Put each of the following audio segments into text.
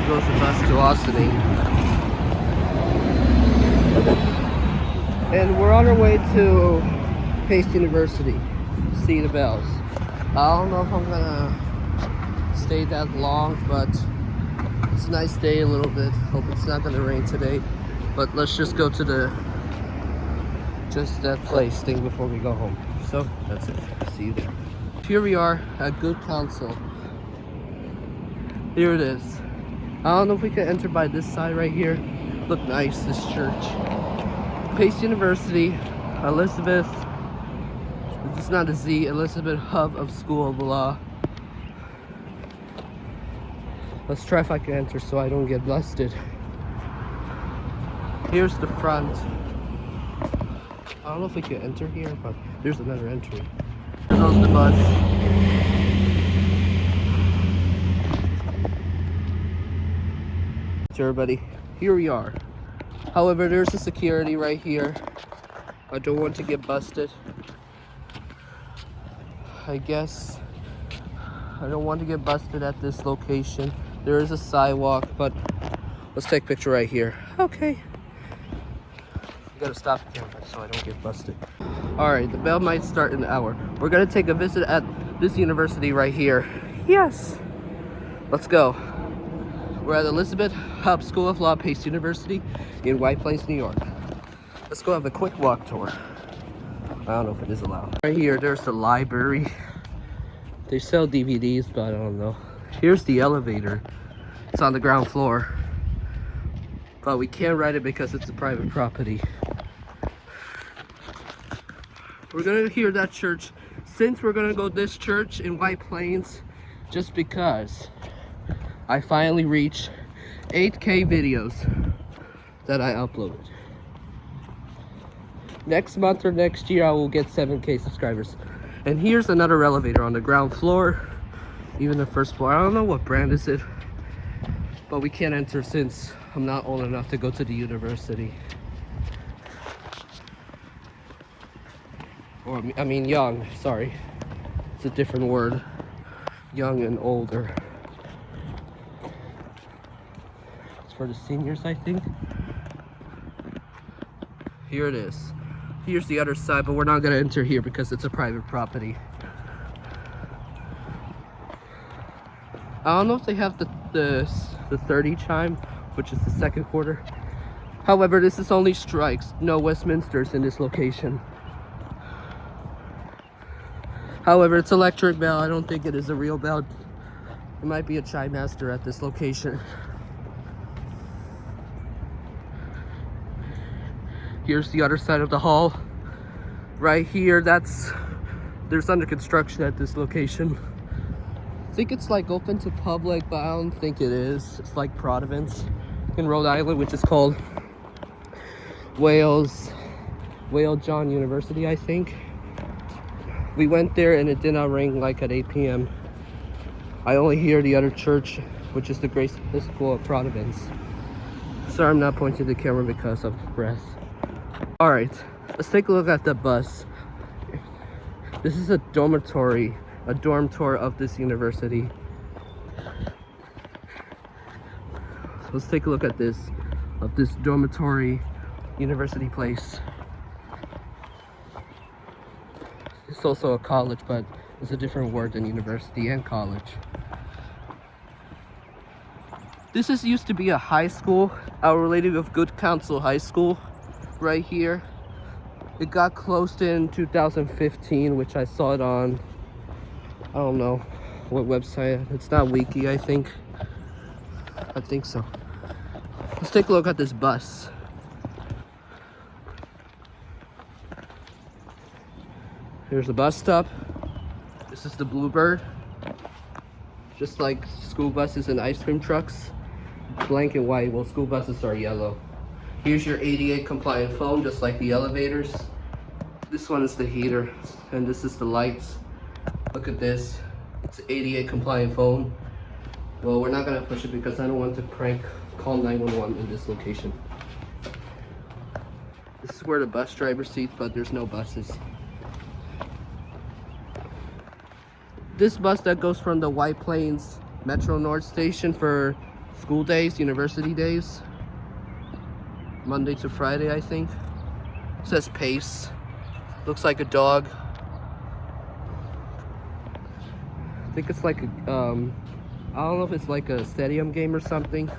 goes the bus to Austin. And we're on our way to Pace University to see the bells. I don't know if I'm gonna stay that long, but it's a nice day a little bit. Hope it's not gonna rain today. But let's just go to that place thing before we go home. So that's it. See you there. Here we are at Good Counsel. Here it is. I don't know if we can enter by this side right here. Look nice, this church. Pace University, Elisabeth. It's not a Z. Elisabeth Haub of School of Law. Let's try if I can enter so I don't get busted. Here's the front. I don't know if we can enter here, but there's another entry. There goes the bus. Everybody, here we are. However, there's a security right here. I don't want to get busted. I guess I don't want to get busted at this location. There is a sidewalk, but let's take a picture right here. Okay. You gotta stop the camera so I don't get busted. Alright, the bell might start in an hour. We're gonna take a visit at this university right here. Yes! Let's go. We're at Elisabeth Haub School of Law, Pace University in White Plains, New York. Let's go have a quick walk tour. I don't know if it is allowed. Right here, there's the library. They sell DVDs, but I don't know. Here's the elevator. It's on the ground floor. But we can't ride it because it's a private property. We're gonna hear that church. Since we're gonna go this church in White Plains, just because I finally reached 8K videos that I uploaded. Next month or next year, I will get 7K subscribers. And here's another elevator on the ground floor, even the first floor. I don't know what brand is it, but we can't enter since I'm not old enough to go to the university. Or, I mean young, sorry. It's a different word. Young and older. For the seniors, I think. Here it is. Here's the other side, but we're not gonna enter here because it's a private property. I don't know if they have the 30 chime, which is the second quarter. However, this is only strikes, no Westminsters in this location. However, it's electric bell. I don't think it is a real bell. It might be a chime master at this location. Here's the other side of the hall. Right here, there's under construction at this location. I think it's like open to public, but I don't think it is. It's like Providence in Rhode Island, which is called Whale John University, I think. We went there and it did not ring like at 8 p.m. I only hear the other church, which is the Grace Episcopal of Providence. Sorry, I'm not pointing the camera because of breath. Alright, let's take a look at the bus. This is a dormitory, a dorm tour of this university. So let's take a look at this dormitory university place. It's also a college, but it's a different word than university and college. This used to be a high school, Our Lady of Good Counsel High School. Right here. It got closed in 2015, which I saw it on, I don't know what website. It's not Wiki, I think so. Let's take a look at this bus. Here's the bus stop. This is the Bluebird. Just like school buses and ice cream trucks, blank and white. Well, school buses are yellow. Here's your ADA compliant phone, just like the elevators. This one is the heater, and this is the lights. Look at this. It's an ADA compliant phone. Well, we're not gonna push it because I don't want to call 911 in this location. This is where the bus driver seats, but there's no buses. This bus that goes from the White Plains Metro North Station for school days, university days. Monday to Friday, I think. It says Pace. Looks like a dog. I think it's like a, I don't know if it's like a stadium game or something.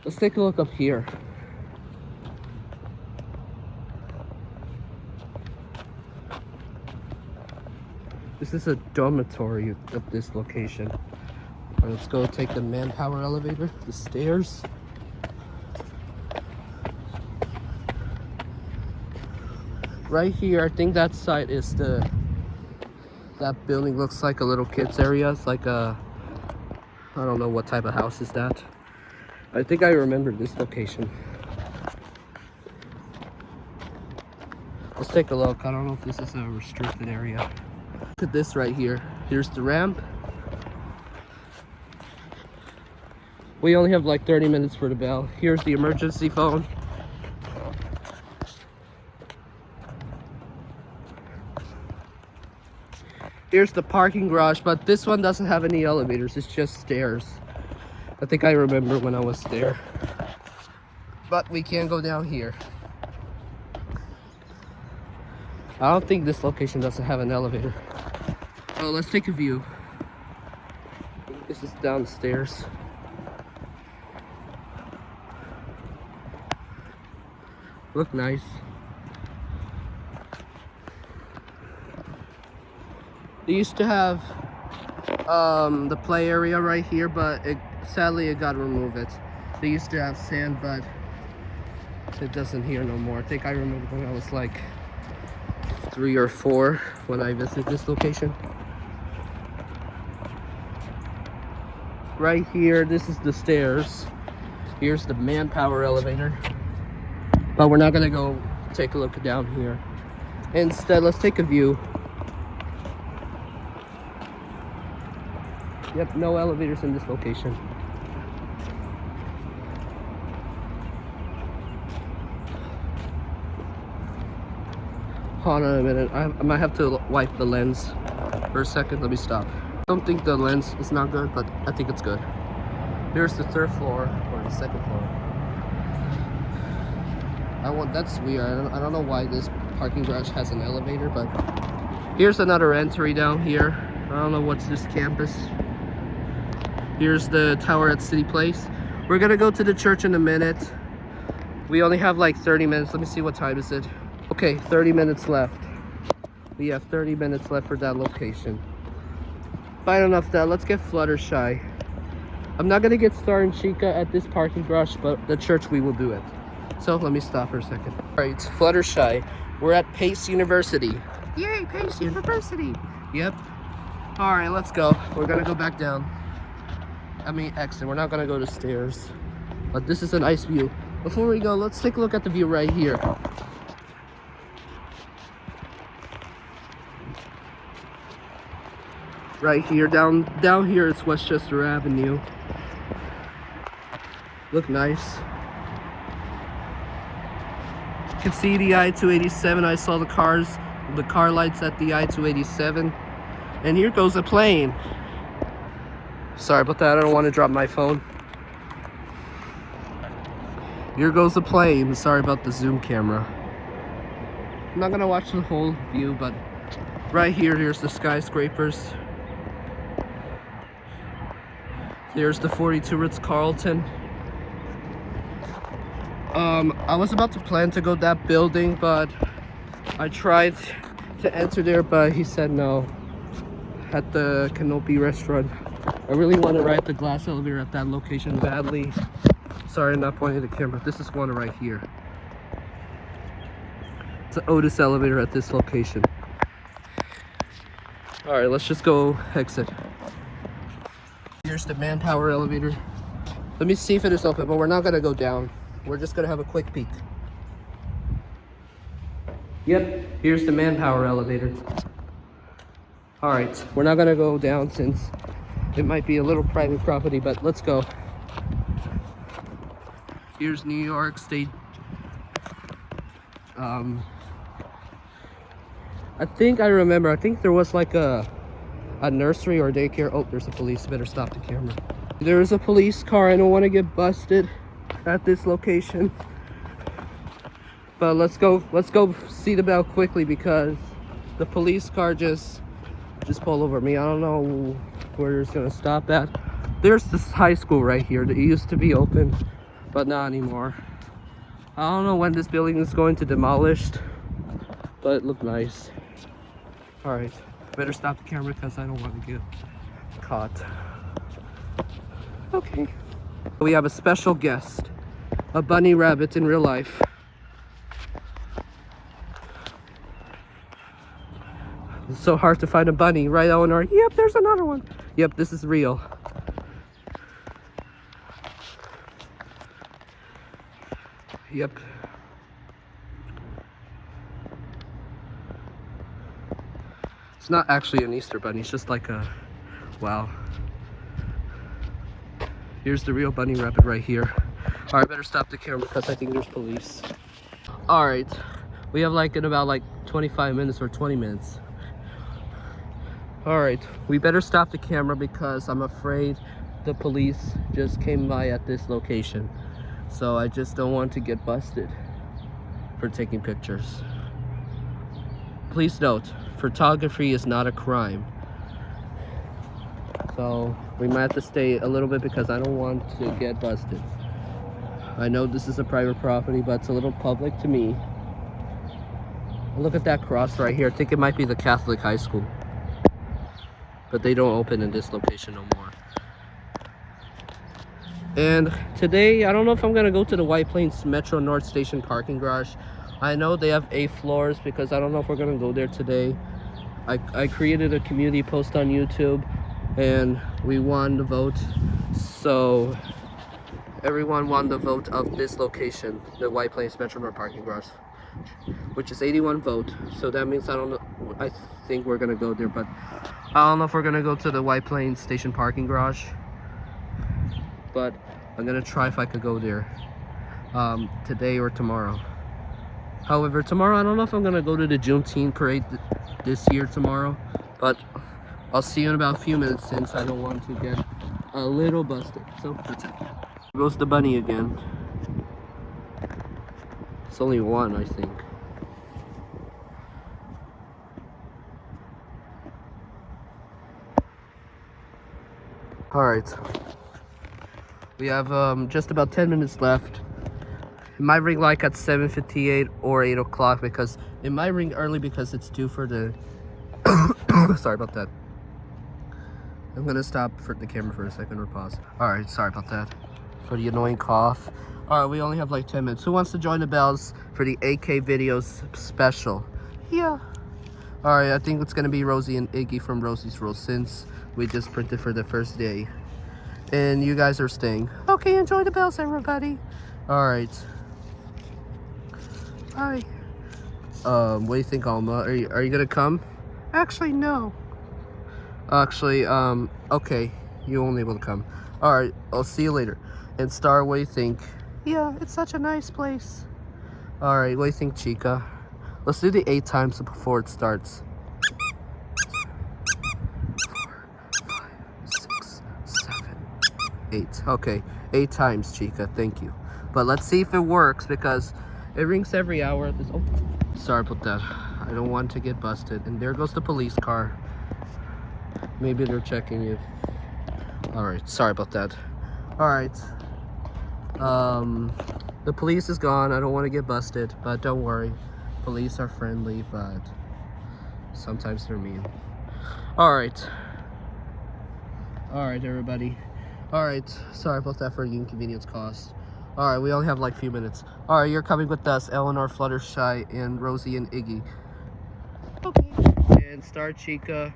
Let's take a look up here. This is a dormitory at this location. All right, let's go take the manpower elevator, the stairs. Right here, I think that side is that building looks like a little kids area. It's like a, I don't know what type of house is that. I think I remember this location. Let's take a look. I don't know if this is a restricted area. Look at this right here. Here's the ramp. We only have like 30 minutes for the bell. Here's the emergency phone. Here's the parking garage, but this one doesn't have any elevators. It's just stairs. I think I remember when I was there. But we can't go down here. I don't think this location doesn't have an elevator. Oh, let's take a view. This is downstairs. Look nice. They used to have the play area right here, but sadly it got removed. They used to have sand, but it doesn't here no more. I think I remember when I was like 3 or 4 when I visited this location. Right here, this is the stairs. Here's the manpower elevator. But we're not gonna go take a look down here. Instead, let's take a view. Yep, no elevators in this location. Hold on a minute. I might have to wipe the lens for a second. Let me stop. I don't think the lens is not good, but I think it's good. Here's the 3rd floor or the 2nd floor. That's weird. I don't know why this parking garage has an elevator, but here's another entry down here. I don't know what's this campus. Here's the tower at City Place. We're gonna go to the church in a minute. We only have like 30 minutes. Let me see, what time is it? Okay, 30 minutes left. We have 30 minutes left for that location. Fine enough that, let's get Fluttershy. I'm not gonna get Star and Chica at this parking garage, but the church we will do it. So let me stop for a second. All right, it's Fluttershy. We're at Pace University. Yay, Pace University. Yep. All right, let's go. We're gonna go back down. I mean, exit. We're not gonna go to stairs. But this is a nice view. Before we go, let's take a look at the view right here. Right here, down here is Westchester Avenue. Look nice. You can see the I-287. I saw the car lights at the I-287. And here goes a plane. Sorry about that, I don't want to drop my phone. Here goes the plane. Sorry about the zoom camera. I'm not gonna watch the whole view, but right here, here's the skyscrapers. There's the 42 Ritz-Carlton. I was about to plan to go that building, but I tried to enter there, but he said no. At the Canopy restaurant. I really want to ride the glass elevator at that location badly. Sorry, I'm not pointing the camera. This is one right here. It's an Otis elevator at this location. All right, let's just go exit. Here's the manpower elevator. Let me see if it is open, but we're not gonna go down. We're just gonna have a quick peek. Yep, here's the manpower elevator. All right, we're not gonna go down since it might be a little private property, but let's go. Here's New York State. I think I remember. I think there was like a a nursery or daycare. Oh, there's a police. Better stop the camera. There's a police car. I don't want to get busted at this location. But let's go see the bell quickly because the police car just pulled over me. I don't know where it's gonna stop at. There's this high school right here that used to be open, but not anymore. I don't know when this building is going to demolished, but it looked nice. All right, better stop the camera because I don't want to get caught. Okay. We have a special guest, a bunny rabbit in real life. It's so hard to find a bunny, right, Elinor? Yep, there's another one. Yep, this is real. Yep. It's not actually an Easter bunny, it's just like a, wow. Here's the real bunny rabbit right here. All right, better stop the camera because I think there's police. All right, we have like in about like 25 minutes or 20 minutes. All right, we better stop the camera because I'm afraid the police just came by at this location. So I just don't want to get busted for taking pictures. Please note, photography is not a crime. So we might have to stay a little bit because I don't want to get busted. I know this is a private property, but it's a little public to me. Look at that cross right here. I think it might be the Catholic high school. But they don't open in this location no more. And today, I don't know if I'm gonna go to the White Plains Metro North Station parking garage. I know they have 8 floors because I don't know if we're gonna go there today. I created a community post on YouTube and we won the vote. So everyone won the vote of this location, the White Plains Metro North parking garage, which is 81 vote. So that means I don't know, I think we're gonna go there, but I don't know if we're gonna go to the White Plains Station parking garage, but I'm gonna try if I could go there today or tomorrow. However, tomorrow I don't know if I'm gonna go to the Juneteenth parade this year tomorrow, but I'll see you in about a few minutes since I don't want to get a little busted. So that's it. Here goes the bunny again. It's only one, I think. All right, we have just about 10 minutes left. It might ring like at 7:58 or 8 o'clock because it might ring early because it's due for the sorry about that. I'm gonna stop for the camera for a second or pause. All right, sorry about that for the annoying cough. All right, we only have like 10 minutes. Who wants to join the bells for the AK videos special? Yeah. All right, I think it's gonna be Rosie and Iggy from Rosie's Roll since we just printed for the first day. And you guys are staying. Okay, enjoy the bells, everybody. All right. Hi. What do you think, Alma? Are you gonna come? Actually, no. Actually, okay. You won't be able to come. All right, I'll see you later. And Star, what do you think? Yeah, it's such a nice place. All right, what do you think, Chica? Let's do the 8 times before it starts. 4, 5, 6, 7, 8. Okay, 8 times, Chica. Thank you. But let's see if it works because it rings every hour at this. Oh, sorry about that. I don't want to get busted. And there goes the police car. Maybe they're checking if. All right, sorry about that. All right. The police is gone. I don't want to get busted, but don't worry. Police are friendly, but sometimes they're mean. All right. All right, everybody. All right. Sorry about that for the inconvenience caused. All right, we only have like a few minutes. All right, you're coming with us, Elinor, Fluttershy, and Rosie and Iggy. Okay. And Star, Chica,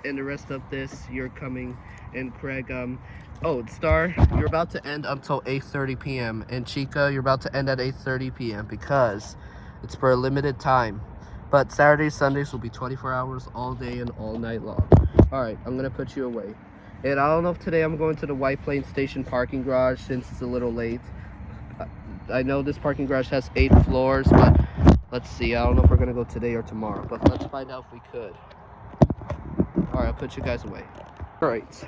and the rest of this, you're coming. And Craig, oh, Star, you're about to end until 8:30 p.m. And Chica, you're about to end at 8:30 p.m. because it's for a limited time. But Saturdays, Sundays will be 24 hours all day and all night long. All right, I'm going to put you away. And I don't know if today I'm going to the White Plains Station parking garage since it's a little late. I know this parking garage has 8 floors, but let's see. I don't know if we're going to go today or tomorrow, but let's find out if we could. Alright, I'll put you guys away. Alright.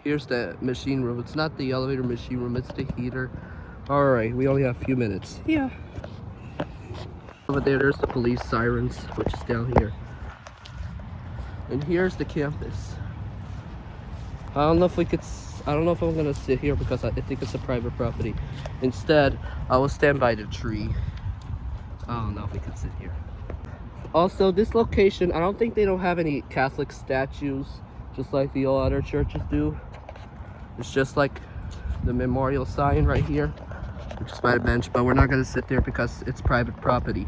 Here's the machine room. It's not the elevator machine room, it's the heater. Alright, we only have a few minutes. Yeah. Over there's the police sirens, which is down here. And here's the campus. I don't know if I'm gonna sit here because I think it's a private property. Instead, I will stand by the tree. I don't know if we can sit here. Also, this location, I don't think they don't have any Catholic statues, just like the all other churches do. It's just like the memorial sign right here, which is by the bench, but we're not gonna sit there because it's private property.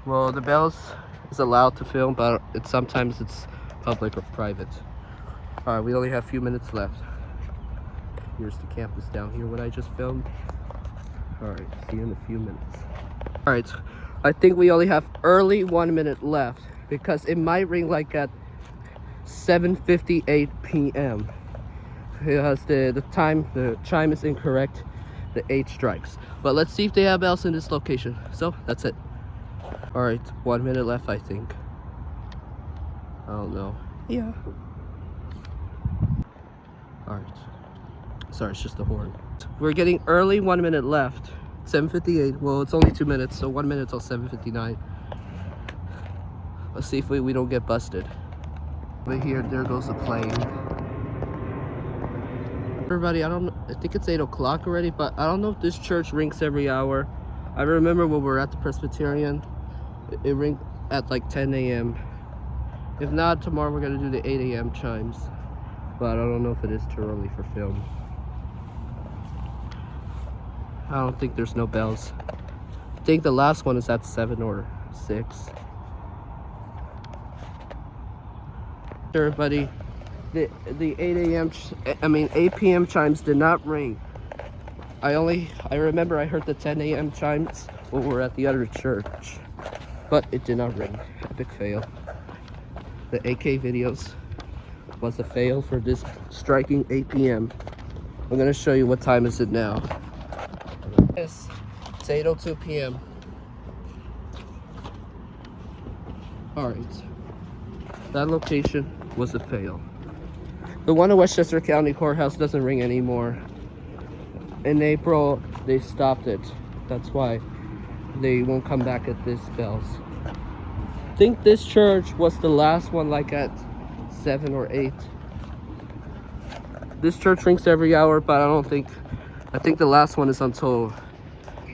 Well, the bells is allowed to film, but sometimes it's public or private. Alright, we only have a few minutes left. Here's the campus down here, what I just filmed. Alright, see you in a few minutes. Alright, I think we only have early 1 minute left because it might ring like at 7:58 p.m. because the chime is incorrect. The 8 strikes. But let's see if they have bells in this location. So that's it. Alright, 1 minute left, I think. I don't know. Yeah. Alright. Sorry, it's just the horn. We're getting early 1 minute left. 7:58. Well, it's only 2 minutes, so 1 minute till 7:59. Let's see if we don't get busted. Over here, there goes the plane. Everybody, I think it's 8 o'clock already, but I don't know if this church rings every hour. I remember when we were at the Presbyterian, it rang at like 10 a.m. If not, tomorrow we're gonna do the 8 a.m. chimes. But I don't know if it is too early for film. I don't think there's no bells. I think the last one is at 7 or 6. Everybody, the 8 p.m. chimes did not ring. I remember I heard the 10 a.m. chimes when we were at the other church, but it did not ring. Epic fail. The AK videos was a fail for this striking 8 p.m. I'm gonna show you what time is it now. It's 8:02 p.m. Alright. That location was a fail. The one in Westchester County Courthouse doesn't ring anymore. In April, they stopped it. That's why they won't come back at this bells. I think this church was the last one like at 7 or 8. This church rings every hour, but I think the last one is until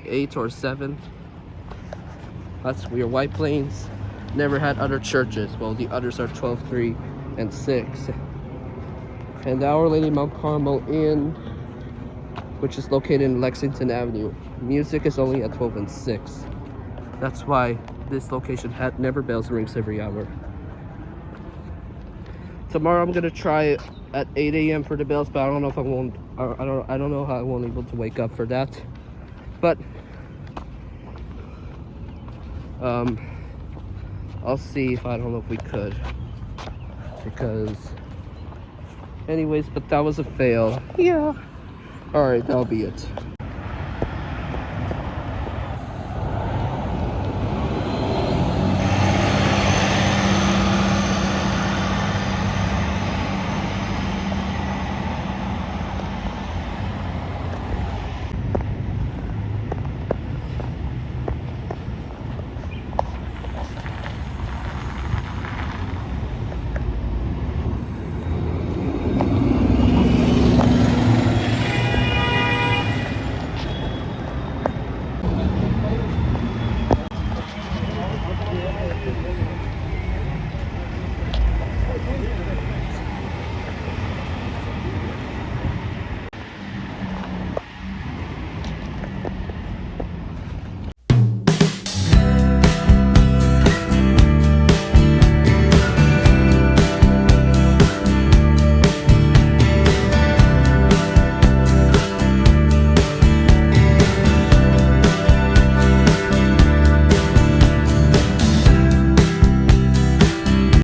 8 or 7. That's weird. White Plains never had other churches. Well, the others are 12, 3, and 6. And Our Lady Mount Carmel Inn, which is located in Lexington Avenue. Music is only at 12 and 6. That's why this location had never bells rings every hour. Tomorrow I'm gonna try at 8 a.m. for the bells, but I don't know if I won't. I don't know how I won't be able to wake up for that. But I'll see if I don't know if we could. Because anyways, but that was a fail. Yeah. Alright, that'll be it.